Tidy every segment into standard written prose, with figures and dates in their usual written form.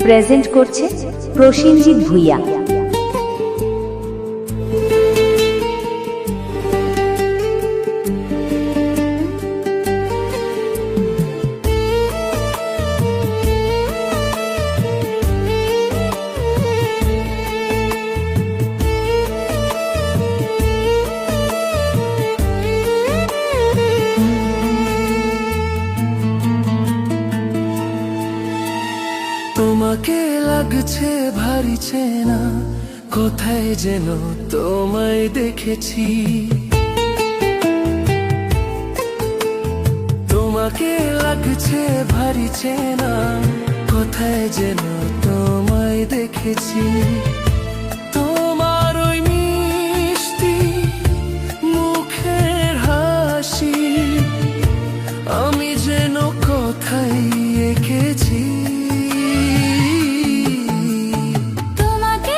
Present করছে প্রসেনজিৎ ভূঁইয়া। তোমাকে লাগছে ভারী চেনা, কোথায় যেন তোমায় দেখেছি। তোমাকে লাগছে ভারী চেনা, কোথায় যেন তোমায় দেখেছি। তোমার ওই মিষ্টি মুখের হাসি আমি যেন কোথায় এঁকেছি। তোমাকে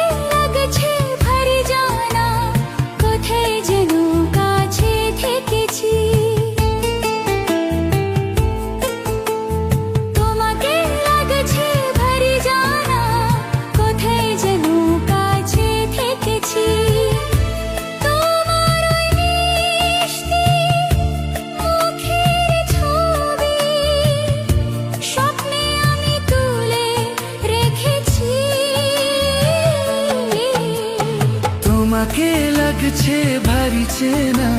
লাগছে ভারী চেনা,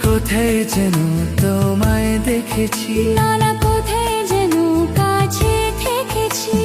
কোথায় যেন তোমায় দেখেছি। নানা কোথায় যেন কাছে থেকেছি।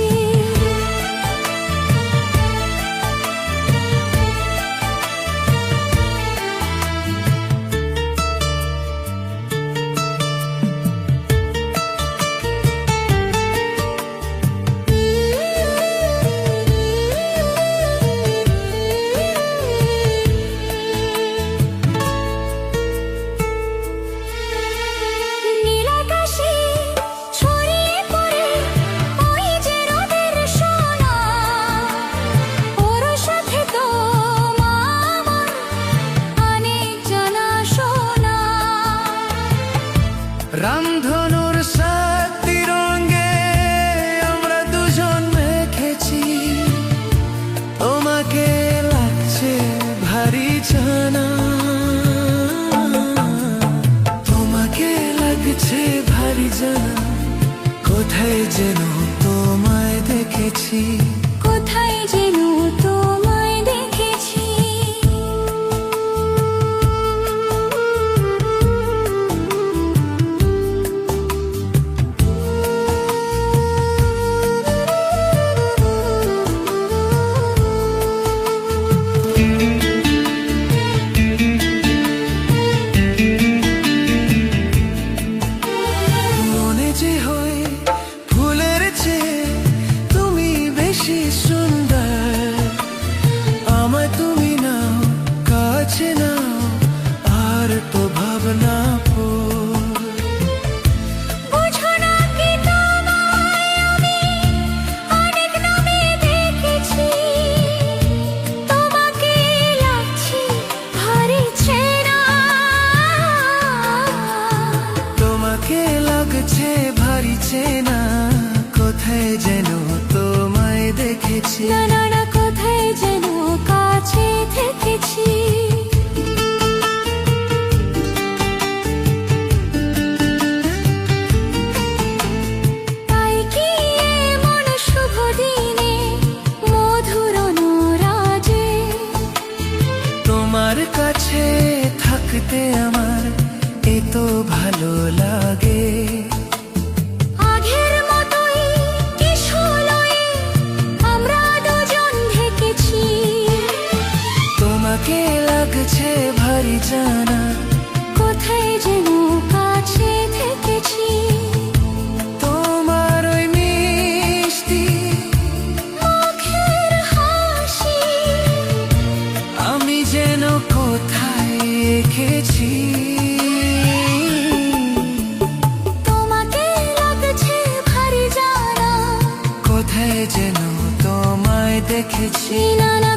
রামধনুর সাথী রঙে আমরা দুজন মেখেছি। তোমাকে লাগছে ভারী জানা, তোমাকে লাগছে ভারী জানা, কোথায় যেন তোমায় দেখেছি। কোথায় যেন তোমায় দেখেছি। ভারী চেনা, কোথায় যেন তোমায় দেখেছি। নানা কোথায় যেন কাছে থেকেছি। তাই কি এমন শুভ দিনে মধুর অনুরাগে তোমার কাছে থাকতে আমার এত ভালো লাগে। আগের মতোই কিশোরয়ে আমরা দুজন থেকেছি। তোমাকে লাগছে ভারী জানা, কোথায় যেন কাছে থেকেছি। তোমার ওই মিষ্টি মুখের হাসি আমি যেন কোথায় এঁকেছি। কোথায় যেন তোমায় দেখেছি। নানা